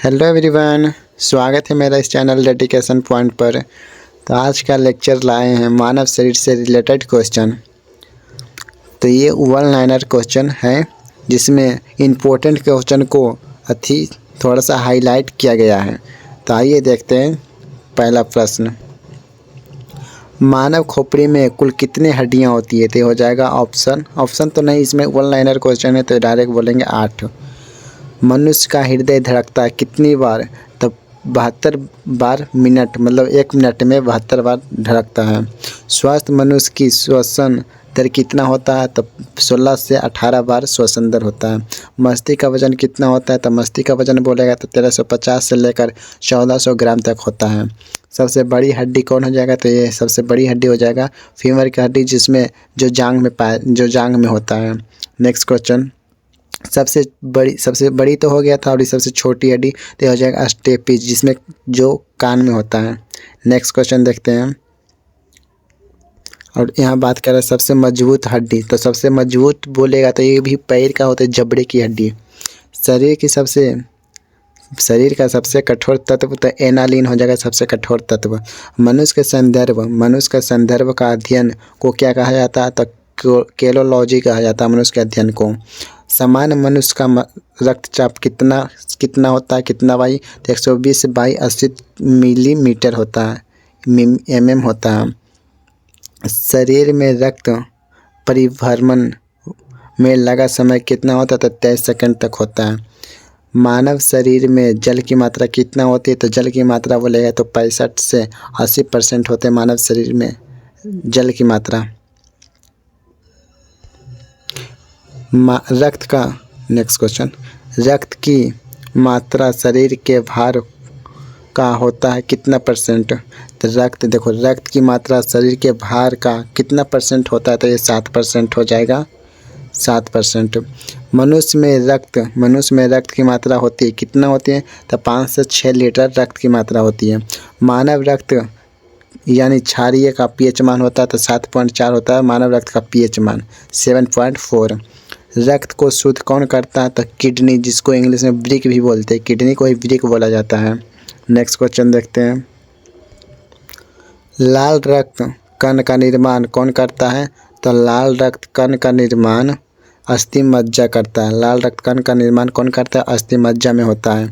Hello everyone, स्वागत है मेरा इस चैनल डेडिकेशन पॉइंट पर। तो आज का लेक्चर लाए हैं मानव शरीर से रिलेटेड क्वेश्चन। तो ये वन लाइनर क्वेश्चन है जिसमें इम्पोर्टेंट क्वेश्चन को थोड़ा सा हाईलाइट किया गया है। तो आइए देखते हैं पहला प्रश्न। मानव खोपड़ी में कुल कितनी हड्डियां होती है? तो हो जाएगा ऑप्शन तो नहीं, इसमें वन लाइनर क्वेश्चन है तो डायरेक्ट बोलेंगे 8। मनुष्य का हृदय धड़कता है कितनी बार? तब 72 बार मिनट, मतलब 1 मिनट में 72 बार धड़कता है। स्वस्थ मनुष्य की श्वसन दर कितना होता है? तब 16 से 18 बार श्वसन दर होता है। मस्तिष्क का वजन कितना होता है? तब मस्तिष्क का वजन बोलेगा तो 1350 से लेकर 1400 ग्राम तक होता है। सबसे बड़ी हड्डी कौन हो जाएगा? तो ये सबसे बड़ी हड्डी हो जाएगा फीमर की हड्डी, जिसमें जो जांग में होता है। नेक्स्ट क्वेश्चन, सबसे बड़ी तो हो गया था, और ये सबसे छोटी हड्डी तो हो जाएगा स्टेपिस, जिसमें जो कान में होता है। नेक्स्ट क्वेश्चन देखते हैं। और यहाँ बात कर रहे हैं सबसे मजबूत हड्डी। तो सबसे मजबूत बोलेगा तो ये भी पैर का होता है, जबड़े की हड्डी। शरीर का सबसे कठोर तत्व तो एनालिन हो जाएगा, सबसे कठोर तत्व। मनुष्य के संदर्भ का अध्ययन को क्या कहा जाता है? तो केलोलॉजी कहा जाता है मनुष्य के अध्ययन को। सामान्य मनुष्य का रक्तचाप कितना होता है? कितना बाई? तो 120/80 मिलीमीटर होता है, mm होता है। शरीर में रक्त परिभ्रमण में लगा समय कितना होता है? तो 23 सेकंड तक होता है। मानव शरीर में जल की मात्रा कितना होती है? तो जल की मात्रा बोलेगा तो 65 से 80% होते हैं मानव शरीर में जल की मात्रा। नेक्स्ट क्वेश्चन, रक्त की मात्रा शरीर के भार का होता है कितना परसेंट? तो रक्त की मात्रा शरीर के भार का कितना परसेंट होता है? तो ये 7% हो जाएगा, 7%। मनुष्य में रक्त की मात्रा होती है कितना होती है? तो 5 से 6 लीटर रक्त की मात्रा होती है। मानव रक्त यानी क्षारीय का पीएच मान होता है तो 7.4 होता है। मानव रक्त का पीएच मान 7.4। रक्त को शुद्ध कौन करता है? तो किडनी, जिसको इंग्लिश में ब्रिक भी बोलते हैं, किडनी को ही ब्रिक बोला जाता है। नेक्स्ट क्वेश्चन देखते हैं। लाल रक्त कण का निर्माण कौन करता है? तो लाल रक्त कण का निर्माण अस्थि मज्जा करता है। लाल रक्त कण का निर्माण कौन करता है? अस्थि मज्जा में होता है।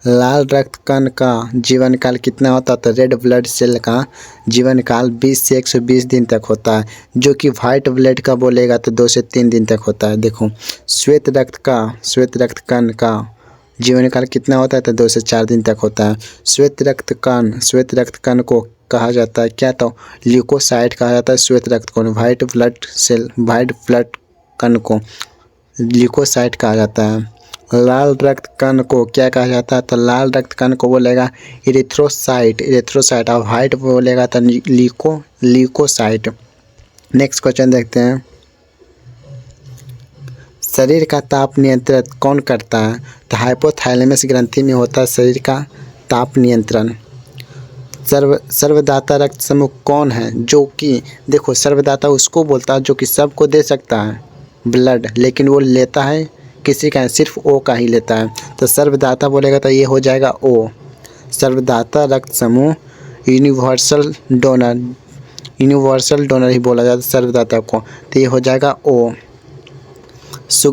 लाल रक्त कण का जीवन काल कितना होता है? तो रेड ब्लड सेल का जीवन काल 20 से 120 दिन तक होता है, जो कि वाइट ब्लड का बोलेगा तो 2 से 3 दिन तक होता है। देखो, श्वेत रक्त कण का जीवन काल कितना होता है? तो 2 से 4 दिन तक होता है। श्वेत रक्त कण को कहा जाता है क्या? तो ल्यूकोसाइट कहा जाता है श्वेत रक्त कण। वाइट ब्लड कण को ल्यूकोसाइट कहा जाता है। लाल रक्त कण को क्या कहा जाता है? तो लाल रक्त कण को बोलेगा इरिथ्रोसाइट, और वाइट बोलेगा तो ल्यूकोसाइट। नेक्स्ट क्वेश्चन देखते हैं। शरीर का ताप नियंत्रित कौन करता है? तो हाइपोथैलेमस ग्रंथि में होता है शरीर का ताप नियंत्रण। सर्वदाता रक्त समूह कौन है? जो कि देखो, सर्वदाता उसको बोलता है जो कि सबको दे सकता है ब्लड, लेकिन वो लेता है किसी का, सिर्फ ओ का ही लेता है। तो सर्वदाता बोलेगा तो ये हो जाएगा ओ। सर्वदाता रक्त समूह यूनिवर्सल डोनर ही बोला जाता है सर्वदाता को, तो ये हो जाएगा ओ।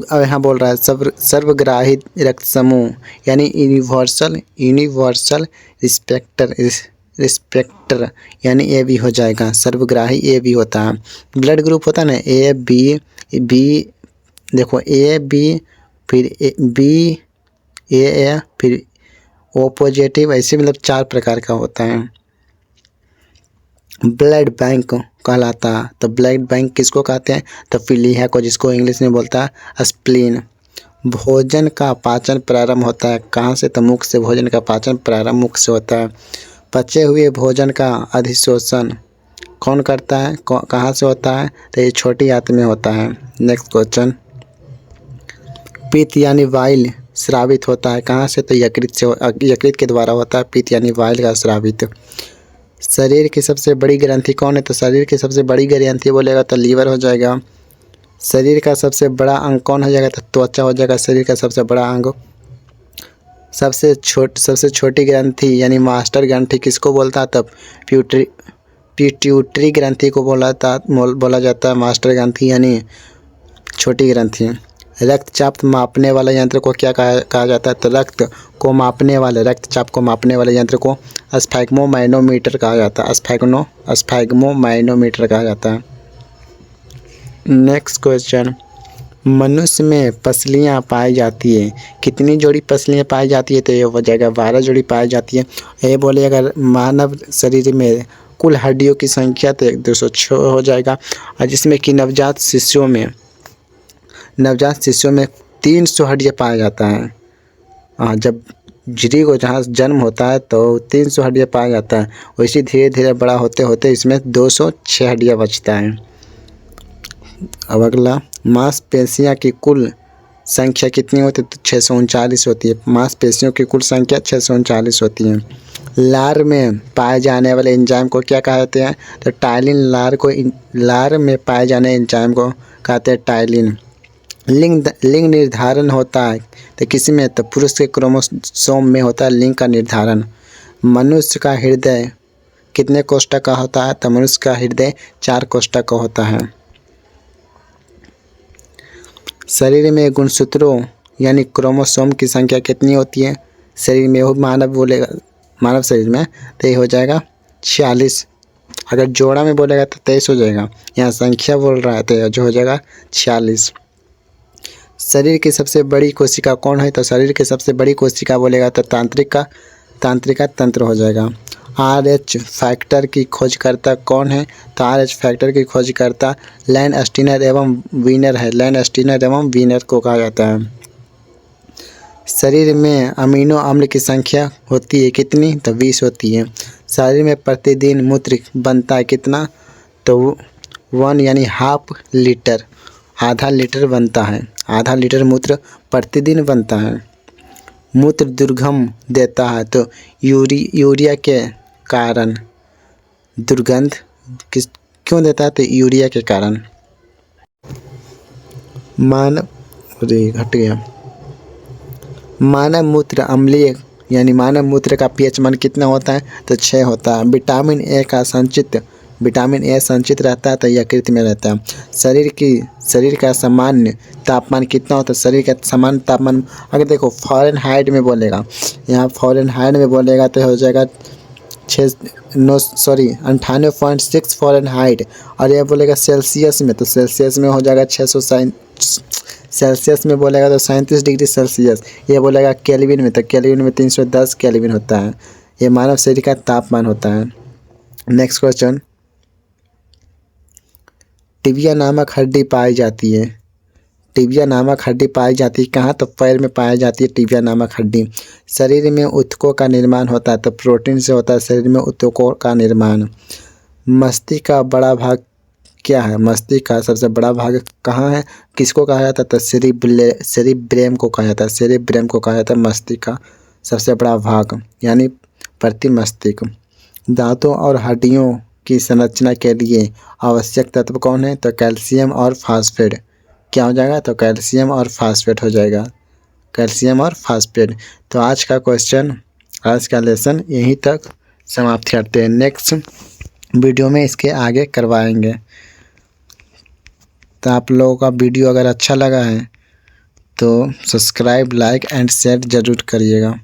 अब यहाँ बोल रहा है सर्वग्राही रक्त समूह यानी यूनिवर्सल रिस्पेक्टर यानी ए बी हो जाएगा। सर्वग्राही ए बी होता है। ब्लड ग्रुप होता है ना, ए बी, देखो ए बी, फिर बी ए, फिर ओ पॉजिटिव, ऐसे मतलब 4 प्रकार का होता है। ब्लड बैंक कहलाता है। तो ब्लड बैंक किसको कहते हैं? तो पीलिया को, जिसको इंग्लिश में बोलता है स्प्लीन। भोजन का पाचन प्रारंभ होता है कहाँ से? तो मुख से। भोजन का पाचन प्रारंभ मुख से होता है। पचे हुए भोजन का अधिशोषण कौन करता है? कहाँ से होता है? तो ये छोटी आंत में होता है। नेक्स्ट क्वेश्चन, पित्त यानी वाइल स्रावित होता है कहाँ से? तो यकृत के द्वारा होता है पित्त यानी वाइल का स्रावित। शरीर की सबसे बड़ी ग्रंथि कौन है? तो शरीर की सबसे बड़ी ग्रंथि बोलेगा तो लीवर हो जाएगा। शरीर का सबसे बड़ा अंग कौन हो जाएगा? तो त्वचा हो जाएगा शरीर का सबसे बड़ा अंग। सबसे छोटी ग्रंथि यानी मास्टर ग्रंथि किसको बोलता है? तब पिट्यूटरी ग्रंथि को बोला जाता है मास्टर ग्रंथि यानी छोटी ग्रंथि। रक्तचाप मापने वाले यंत्र को क्या कहा जाता है? तो रक्तचाप को मापने वाले यंत्र को स्फैग्मोमाइनोमीटर कहा जाता है। स्फैग्मोमाइनोमीटर कहा जाता है। नेक्स्ट क्वेश्चन, मनुष्य में पसलियाँ पाई जाती है, कितनी जोड़ी पसलियाँ पाई जाती है? तो ये हो जाएगा 12 जोड़ी पाई जाती है। ये बोले अगर मानव शरीर में कुल हड्डियों की संख्या तो 206 हो जाएगा, और जिसमें कि नवजात शिशुओं में 300 हड्डियाँ पाया जाता है। जब झिरी को जहाँ जन्म होता है तो 300 हड्डियाँ पाया जाता है, वैसे धीरे धीरे बड़ा होते होते इसमें 206 हड्डियाँ बचता है। अब अगला, मांसपेशियाँ की कुल संख्या कितनी होती है? तो 639 होती है। मांसपेशियों की कुल संख्या 639 होती है। लार में पाए जाने वाले एंजाइम को क्या कहते हैं? तो टाइलिन। लार में पाए जाने एंजाइम को कहते हैं टाइलिन। लिंग निर्धारण होता है तो किसी में? तो पुरुष के क्रोमोसोम में होता है लिंग का निर्धारण। मनुष्य का हृदय कितने कोष्ठक का होता है? तो मनुष्य का हृदय 4 कोष्ठक का होता है। शरीर में गुणसूत्रों यानी क्रोमोसोम की संख्या कितनी होती है? शरीर में मानव शरीर में तो ये हो जाएगा 46। अगर जोड़ा में बोलेगा तो 23 हो जाएगा। यहाँ संख्या बोल रहा है तो जो हो जाएगा 46। शरीर की सबसे बड़ी कोशिका कौन है? तो शरीर की सबसे बड़ी कोशिका बोलेगा तो तांत्रिका तंत्र हो जाएगा। RH फैक्टर की खोजकर्ता कौन है? तो RH फैक्टर की खोजकर्ता लैन स्टीनर एवं वीनर है। लैन स्टीनर एवं वीनर को कहा जाता है। शरीर में अमीनो अम्ल की संख्या होती है कितनी? तो 20 होती है। शरीर में प्रतिदिन मूत्र बनता है कितना? तो 1 यानी हाफ लीटर, आधा लीटर बनता है। आधा लीटर मूत्र प्रतिदिन बनता है। मूत्र दुर्गंध देता है तो यूरिया के कारण दुर्गंध क्यों देता है? तो यूरिया के कारण। मानव मूत्र अम्लीय यानी मानव मूत्र का pH मान कितना होता है? तो 6 होता है। विटामिन ए संचित रहता है तो यकृत में रहता है। शरीर का सामान्य तापमान कितना होता है? शरीर का सामान्य तापमान अगर देखो फ़ारेनहाइट में बोलेगा, यहाँ फ़ारेनहाइट में बोलेगा तो हो जाएगा 98.6 फ़ारेनहाइट, और यह बोलेगा सेल्सियस में तो सेल्सियस में हो जाएगा 600। सेल्सियस में बोलेगा तो 37 डिग्री सेल्सियस। ये बोलेगा केल्विन में तो केल्विन में 310 केल्विन होता है। ये मानव शरीर का तापमान होता है। नेक्स्ट क्वेश्चन, टिबिया नामक हड्डी पाई जाती है। टिबिया नामक हड्डी पाई जाती है कहाँ? तो पैर में पाई जाती है टिबिया नामक हड्डी। शरीर में ऊतकों का निर्माण होता है तो प्रोटीन से होता है शरीर में ऊतकों का निर्माण। मस्तिष्क का बड़ा भाग क्या है? मस्तिष्क का सबसे बड़ा भाग कहाँ है? किसको कहा जाता है? तो सेरिब्रेम को कहा जाता है। सेरिब्रेम को कहा जाता है मस्तिष्क का सबसे बड़ा भाग यानी प्रतिमस्तिष्क। दांतों और हड्डियों की संरचना के लिए आवश्यक तत्व कौन है? तो कैल्शियम और फास्फेट। क्या हो जाएगा? तो कैल्शियम और फास्फेट हो जाएगा। कैल्शियम और फास्फेट। तो आज का लेसन यहीं तक समाप्त करते हैं। नेक्स्ट वीडियो में इसके आगे करवाएंगे। तो आप लोगों का वीडियो अगर अच्छा लगा है तो सब्सक्राइब, लाइक एंड शेयर ज़रूर करिएगा।